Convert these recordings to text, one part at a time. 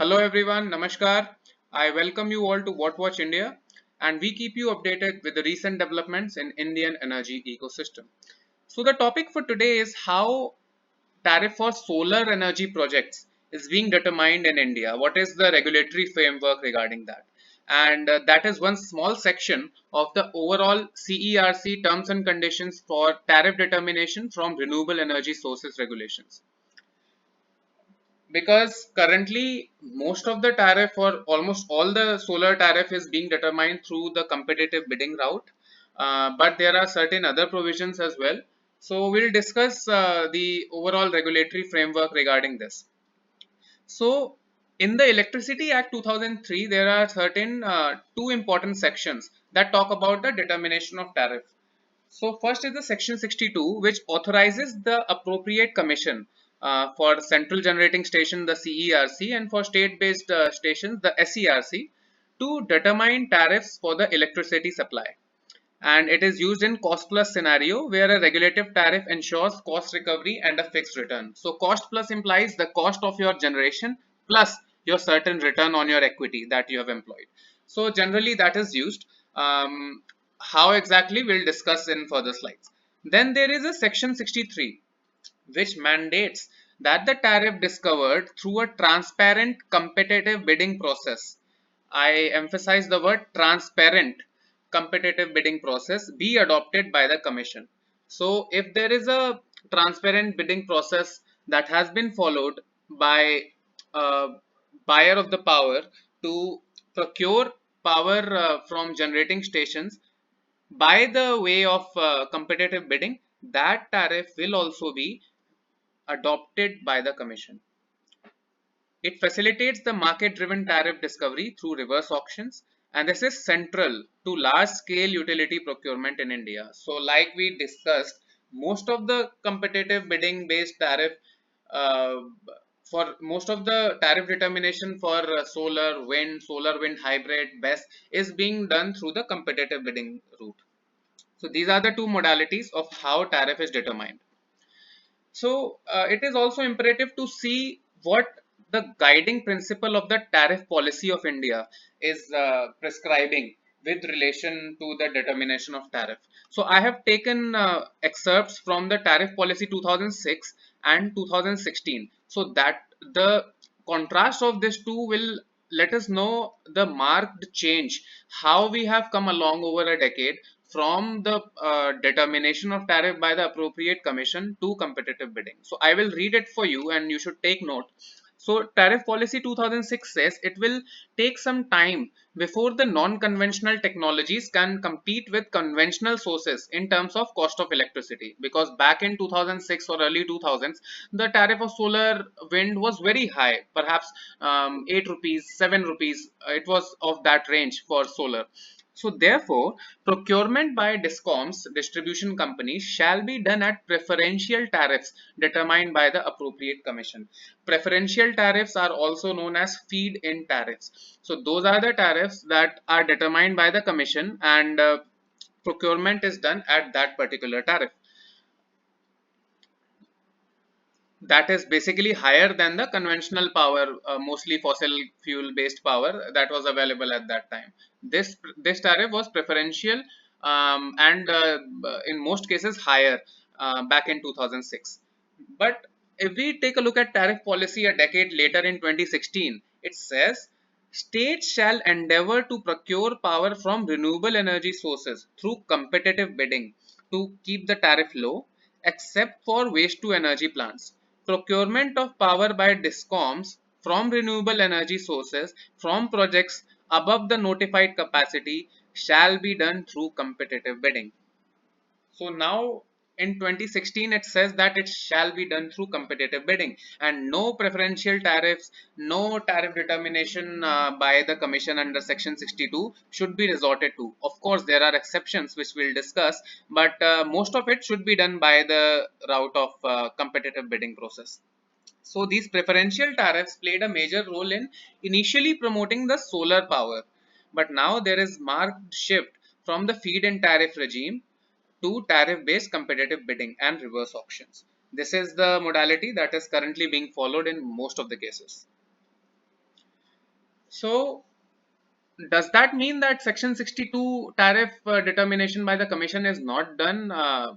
Hello everyone, Namaskar. I welcome you all to What Watch India, and we keep you updated with the recent developments in Indian energy ecosystem. So the topic for today is how tariff for solar energy projects is being determined in India. What is the regulatory framework regarding that? And that is one small section of the overall CERC terms and conditions for tariff determination from renewable energy sources regulations, because currently most of the tariff or almost all the solar tariff is being determined through the competitive bidding route, but there are certain other provisions as well. So we'll discuss the overall regulatory framework regarding this. So in the Electricity Act 2003 there are certain two important sections that talk about the determination of tariff. So first is the section 62, which authorizes the appropriate commission for central generating station, the CERC, and for state-based stations, the SERC, to determine tariffs for the electricity supply. And it is used in cost plus scenario where a regulative tariff ensures cost recovery and a fixed return. So cost plus implies the cost of your generation plus your certain return on your equity that you have employed. So generally that is used. How exactly we'll discuss in further slides. Then there is a section 63 which mandates that the tariff discovered through a transparent competitive bidding process, I emphasize the word transparent competitive bidding process, be adopted by the commission. So if there is a transparent bidding process that has been followed by a buyer of the power to procure power from generating stations by the way of competitive bidding, that tariff will also be adopted by the commission. It facilitates the market-driven tariff discovery through reverse auctions, and this is central to large-scale utility procurement in India. So, like we discussed, most of the competitive bidding-based tariff uh, for most of the tariff determination for solar wind hybrid, BESS is being done through the competitive bidding route. So, these are the two modalities of how tariff is determined. So it is also imperative to see what the guiding principle of the tariff policy of India is prescribing with relation to the determination of tariff. So I have taken excerpts from the tariff policy 2006 and 2016. So that the contrast of these two will let us know the marked change, how we have come along over a decade from the determination of tariff by the appropriate commission to competitive bidding. So I will read it for you and you should take note. So tariff policy 2006 says it will take some time before the non-conventional technologies can compete with conventional sources in terms of cost of electricity, because back in 2006 or early 2000s the tariff of solar wind was very high, perhaps 8 rupees, 7 rupees, it was of that range for solar. So therefore, procurement by DISCOMs, distribution companies, shall be done at preferential tariffs determined by the appropriate commission. Preferential tariffs are also known as feed-in tariffs. So those are the tariffs that are determined by the commission, and procurement is done at that particular tariff. That is basically higher than the conventional power, mostly fossil fuel based power that was available at that time. This tariff was preferential, and in most cases higher back in 2006. But if we take a look at tariff policy a decade later in 2016, it says states shall endeavor to procure power from renewable energy sources through competitive bidding to keep the tariff low, except for waste to energy plants. Procurement of power by DISCOMs from renewable energy sources from projects above the notified capacity shall be done through competitive bidding. So now in 2016 it says that it shall be done through competitive bidding, and no preferential tariffs, no tariff determination by the commission under section 62 should be resorted to. Of course there are exceptions which we'll discuss, but most of it should be done by the route of competitive bidding process. So these preferential tariffs played a major role in initially promoting the solar power, but now there is marked shift from the feed-in tariff regime to tariff-based competitive bidding and reverse auctions. This is the modality that is currently being followed in most of the cases. So does that mean that Section 62 tariff determination by the Commission is not done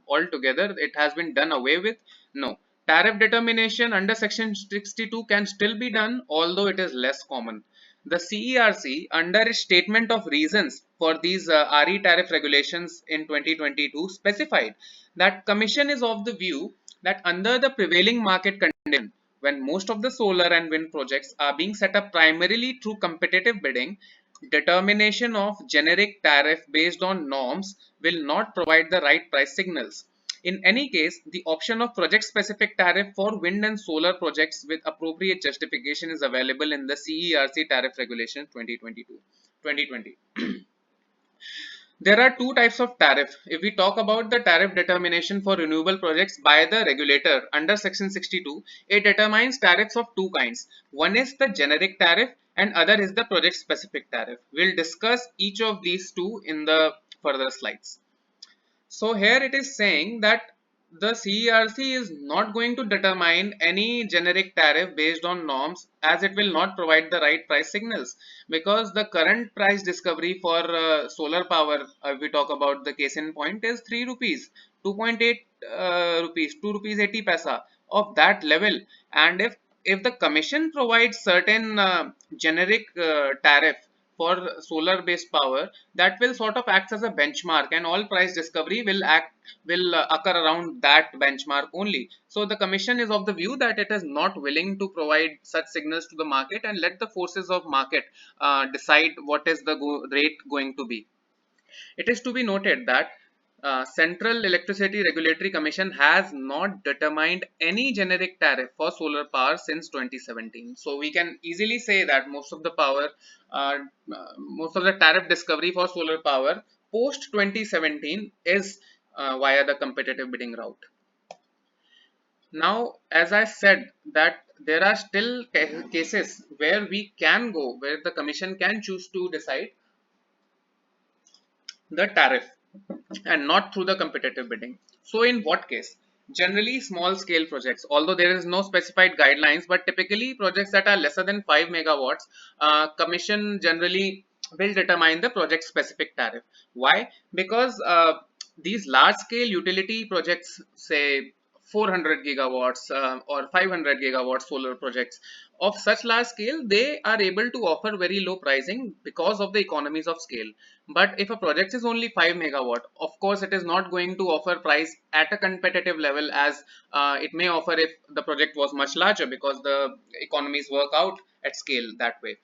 altogether? It has been done away with? No. Tariff determination under Section 62 can still be done, although it is less common. The CERC, under its statement of reasons for these RE tariff regulations in 2022, specified that Commission is of the view that under the prevailing market condition, when most of the solar and wind projects are being set up primarily through competitive bidding, determination of generic tariff based on norms will not provide the right price signals. In any case, the option of project specific tariff for wind and solar projects with appropriate justification is available in the CERC tariff regulation 2020. There are two types of tariff. If we talk about the tariff determination for renewable projects by the regulator under Section 62, it determines tariffs of two kinds. One is the generic tariff and other is the project specific tariff. We'll discuss each of these two in the further slides. So here it is saying that the CERC is not going to determine any generic tariff based on norms, as it will not provide the right price signals, because the current price discovery for solar power, if we talk about the case in point, is 3 rupees, 2.8 rupees, 2 rupees 80 paisa of that level. And if the commission provides certain generic tariff for solar based power, that will sort of act as a benchmark, and all price discovery will occur around that benchmark only. So the commission is of the view that it is not willing to provide such signals to the market and let the forces of market decide what is the rate going to be. It is to be noted that Central Electricity Regulatory Commission has not determined any generic tariff for solar power since 2017. So we can easily say that uh, most of the tariff discovery for solar power post 2017 is via the competitive bidding route. Now, as I said, that there are still cases where we can go, where the commission can choose to decide the tariff and not through the competitive bidding. So in what case? Generally small scale projects, although there is no specified guidelines, but typically projects that are lesser than 5 megawatts, commission generally will determine the project specific tariff. Why? Because these large scale utility projects, say 400 gigawatts or 500 gigawatt solar projects of such large scale, they are able to offer very low pricing because of the economies of scale. But if a project is only 5 megawatt, of course it is not going to offer price at a competitive level as it may offer if the project was much larger, because the economies work out at scale that way.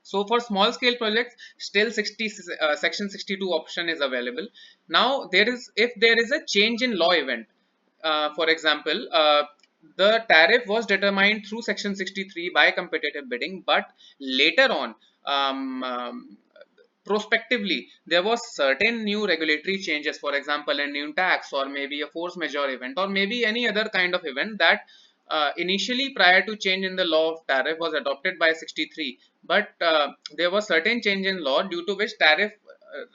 So for small scale projects, still section 62 option is available. Now if there is a change in law event, for example, the tariff was determined through section 63 by competitive bidding, but later on, prospectively, there was certain new regulatory changes, for example a new tax or maybe a force majeure event or maybe any other kind of event that initially prior to change in the law of tariff was adopted by 63, but there was certain change in law due to which tariff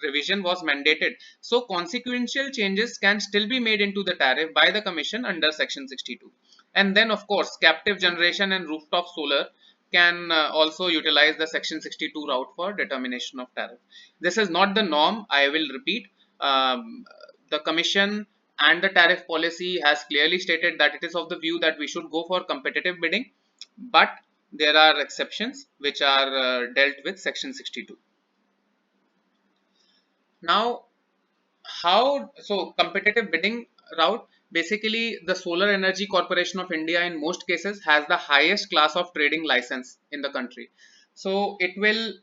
revision was mandated. So consequential changes can still be made into the tariff by the commission under section 62. And then of course captive generation and rooftop solar can also utilize the section 62 route for determination of tariff. This is not the norm, I will repeat. The commission and the tariff policy has clearly stated that it is of the view that we should go for competitive bidding, but there are exceptions which are dealt with section 62. Now, so competitive bidding route, basically the Solar Energy Corporation of India in most cases has the highest class of trading license in the country. So it will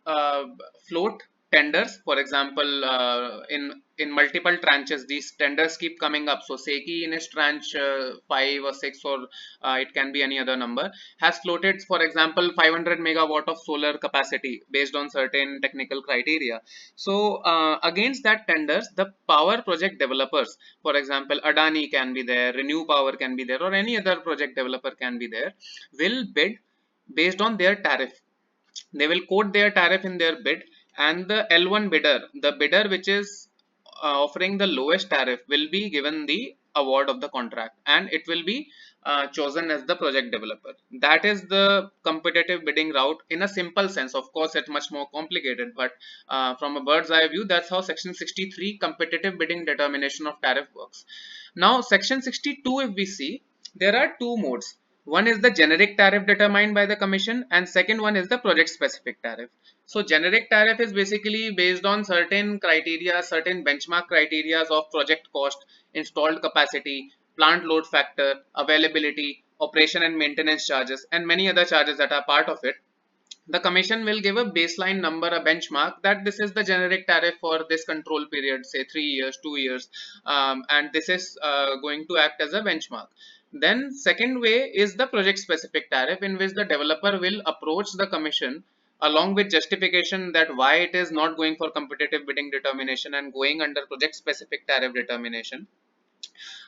uh, float tenders, for example, in multiple tranches. These tenders keep coming up. So SECI in its tranche 5 or 6, or it can be any other number, has floated, for example, 500 megawatt of solar capacity based on certain technical criteria. So against that tenders, the power project developers, for example Adani can be there, Renew Power can be there, or any other project developer can be there, will bid based on their tariff. They will quote their tariff in their bid, and the L1 bidder, the bidder which is offering the lowest tariff, will be given the award of the contract, and it will be chosen as the project developer. That is the competitive bidding route in a simple sense. Of course, it's much more complicated, but from a bird's eye view, that's how Section 63 competitive bidding determination of tariff works. Now, Section 62, if we see, there are two modes. One is the generic tariff determined by the commission, and second one is the project specific tariff. So generic tariff is basically based on certain criteria, certain benchmark criteria of project cost, installed capacity, plant load factor, availability, operation and maintenance charges, and many other charges that are part of it. The commission will give a baseline number, a benchmark, that this is the generic tariff for this control period, say 3 years, 2 years, and this is going to act as a benchmark. Then second way is the project specific tariff, in which the developer will approach the commission along with justification that why it is not going for competitive bidding determination and going under project specific tariff determination.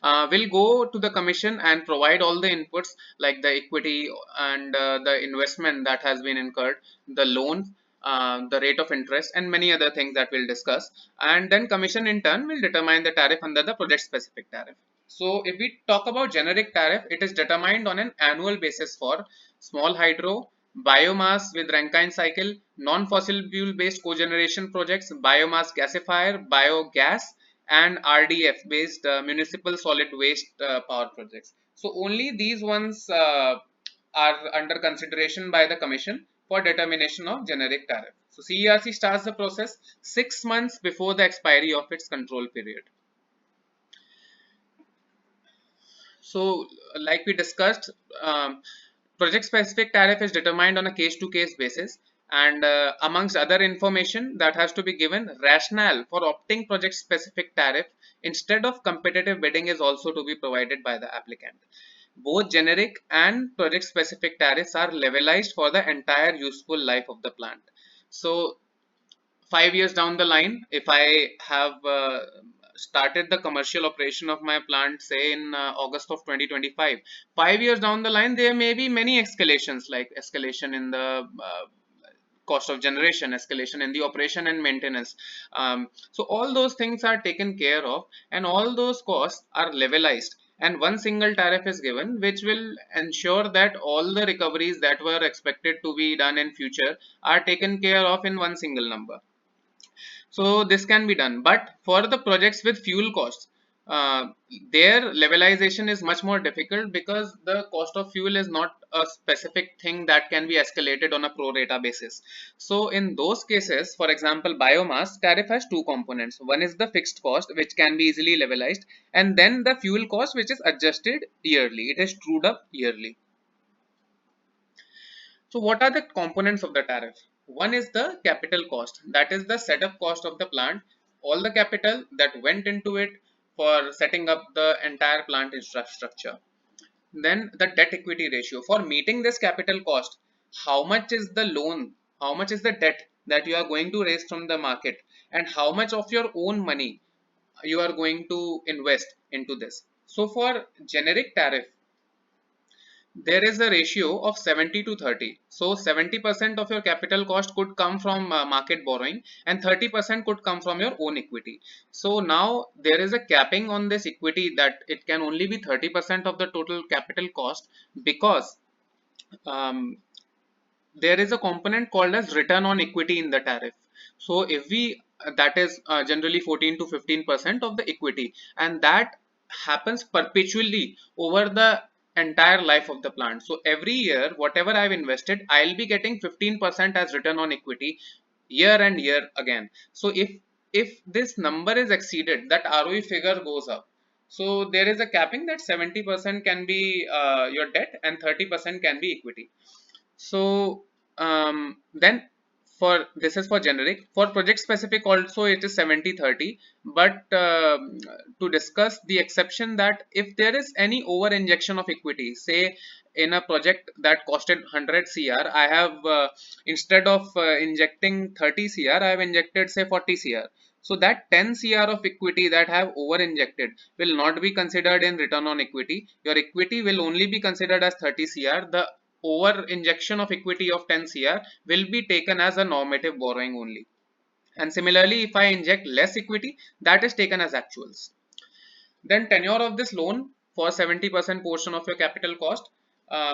Will go to the commission and provide all the inputs like the equity and the investment that has been incurred, the loan, the rate of interest, and many other things that we'll discuss. And then commission in turn will determine the tariff under the project specific tariff. So if we talk about generic tariff, it is determined on an annual basis for small hydro, biomass with Rankine cycle, non-fossil fuel based cogeneration projects, biomass gasifier, biogas, and RDF based municipal solid waste power projects. So only these ones are under consideration by the commission for determination of generic tariff. So CERC starts the process 6 months before the expiry of its control period. So like we discussed, project specific tariff is determined on a case to case basis, and amongst other information that has to be given, rationale for opting project specific tariff instead of competitive bidding is also to be provided by the applicant. Both generic and project specific tariffs are levelized for the entire useful life of the plant. So 5 years down the line, if I have started the commercial operation of my plant, say in August of 2025, 5 years down the line, there may be many escalations, like escalation in the cost of generation, escalation in the operation and maintenance. So all those things are taken care of, and all those costs are levelized, and one single tariff is given, which will ensure that all the recoveries that were expected to be done in future are taken care of in one single number. So this can be done, but for the projects with fuel costs, uh, their levelization is much more difficult, because the cost of fuel is not a specific thing that can be escalated on a pro rata basis. So in those cases, for example, biomass tariff has two components. One is the fixed cost, which can be easily levelized, and then the fuel cost, which is adjusted yearly. It is trued up yearly. So what are the components of the tariff? One is the capital cost, that is the setup cost of the plant, all the capital that went into it for setting up the entire plant infrastructure. Then the debt equity ratio, for meeting this capital cost, how much is the loan, how much is the debt that you are going to raise from the market, and how much of your own money you are going to invest into this. So for generic tariff, there is a ratio of 70 to 30. So 70% of your capital cost could come from market borrowing, and 30% could come from your own equity. So now there is a capping on this equity, that it can only be 30% of the total capital cost, because um, there is a component called as return on equity in the tariff. So if we that is generally 14 to 15% of the equity, and that happens perpetually over the entire life of the plant. So every year, whatever I've invested, I'll be getting 15% as return on equity year and year again. So if this number is exceeded, that ROE figure goes up. So there is a capping that 70% can be your debt and 30% can be equity. So then for this is for generic. For project specific also it is 70-30, but to discuss the exception, that if there is any over injection of equity, say in a project that costed 100 CR, I have instead of injecting 30 CR, I have injected say 40 CR. So that 10 CR of equity that I have over injected will not be considered in return on equity. Your equity will only be considered as 30 CR. The over injection of equity of 10 CR will be taken as a normative borrowing only. And similarly, if I inject less equity, that is taken as actuals. Then tenure of this loan, for 70% portion of your capital cost.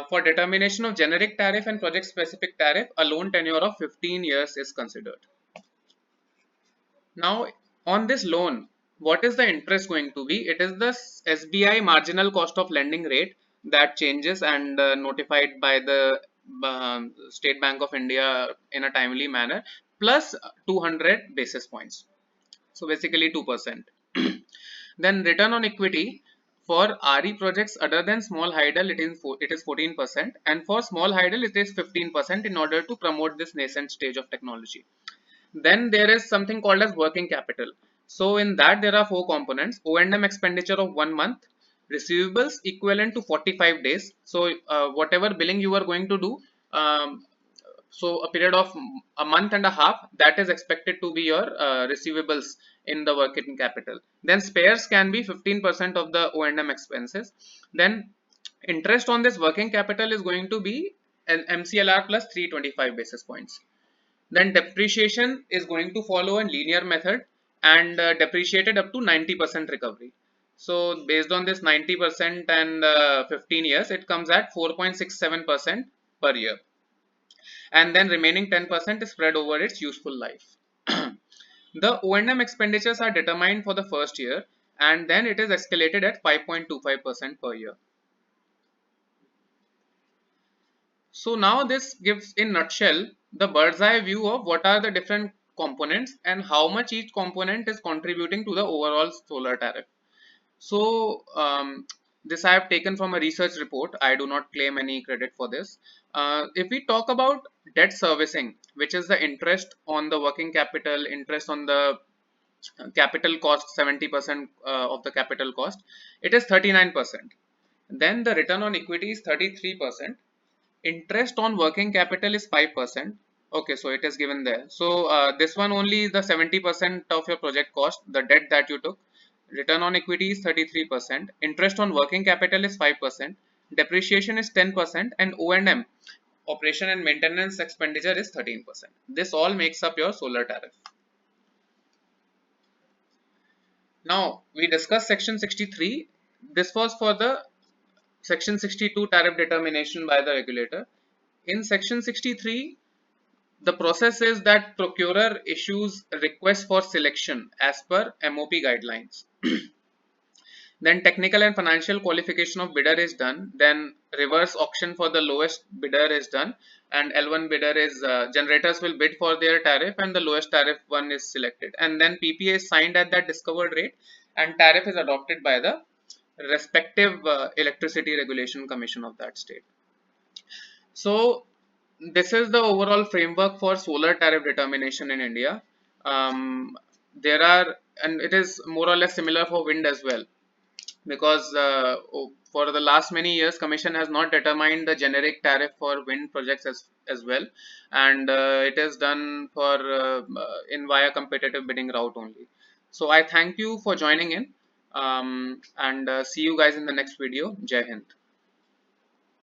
For determination of generic tariff and project specific tariff, a loan tenure of 15 years is considered. Now, on this loan, what is the interest going to be? It is the SBI marginal cost of lending rate that changes and notified by the State Bank of India in a timely manner, plus 200 basis points. So basically 2%. Then return on equity for RE projects other than small hydel, it is 14%, and for small hydel it is 15% in order to promote this nascent stage of technology. Then there is something called as working capital. So in that there are four components: O&M expenditure of 1 month, receivables equivalent to 45 days. So whatever billing you are going to do, so a period of a month and a half, that is expected to be your receivables in the working capital. Then spares can be 15% of the O&M expenses. Then interest on this working capital is going to be an MCLR plus 325 basis points. Then depreciation is going to follow a linear method and depreciated up to 90% recovery. So based on this 90% and 15 years, it comes at 4.67% per year. And then remaining 10% is spread over its useful life. The O&M expenditures are determined for the first year, and then it is escalated at 5.25% per year. So now this gives in nutshell the bird's eye view of what are the different components and how much each component is contributing to the overall solar tariff. So this I have taken from a research report. I do not claim any credit for this. If we talk about debt servicing, which is the interest on the working capital, interest on the capital cost, 70% of the capital cost, it is 39%. Then the return on equity is 33%. Interest on working capital is 5%. Okay, so it is given there. So this one only the 70% of your project cost, the debt that you took. Return on equity is 33%. Interest on working capital is 5%. Depreciation is 10%, and O&M, operation and maintenance expenditure, is 13%. This all makes up your solar tariff. Now we discussed section 63. This was for the section 62 tariff determination by the regulator. In section 63, the process is that procurer issues request for selection as per MOP guidelines. Then technical and financial qualification of bidder is done. Then reverse auction for the lowest bidder is done, and L1 bidder is generators will bid for their tariff, and the lowest tariff one is selected. And then PPA is signed at that discovered rate, and tariff is adopted by the respective electricity regulation commission of that state. So this is the overall framework for solar tariff determination in India. There are, and it is more or less similar for wind as well, because for the last many years commission has not determined the generic tariff for wind projects as well, and it is done for in via competitive bidding route only. So I thank you for joining in, and see you guys in the next video. Jai Hind.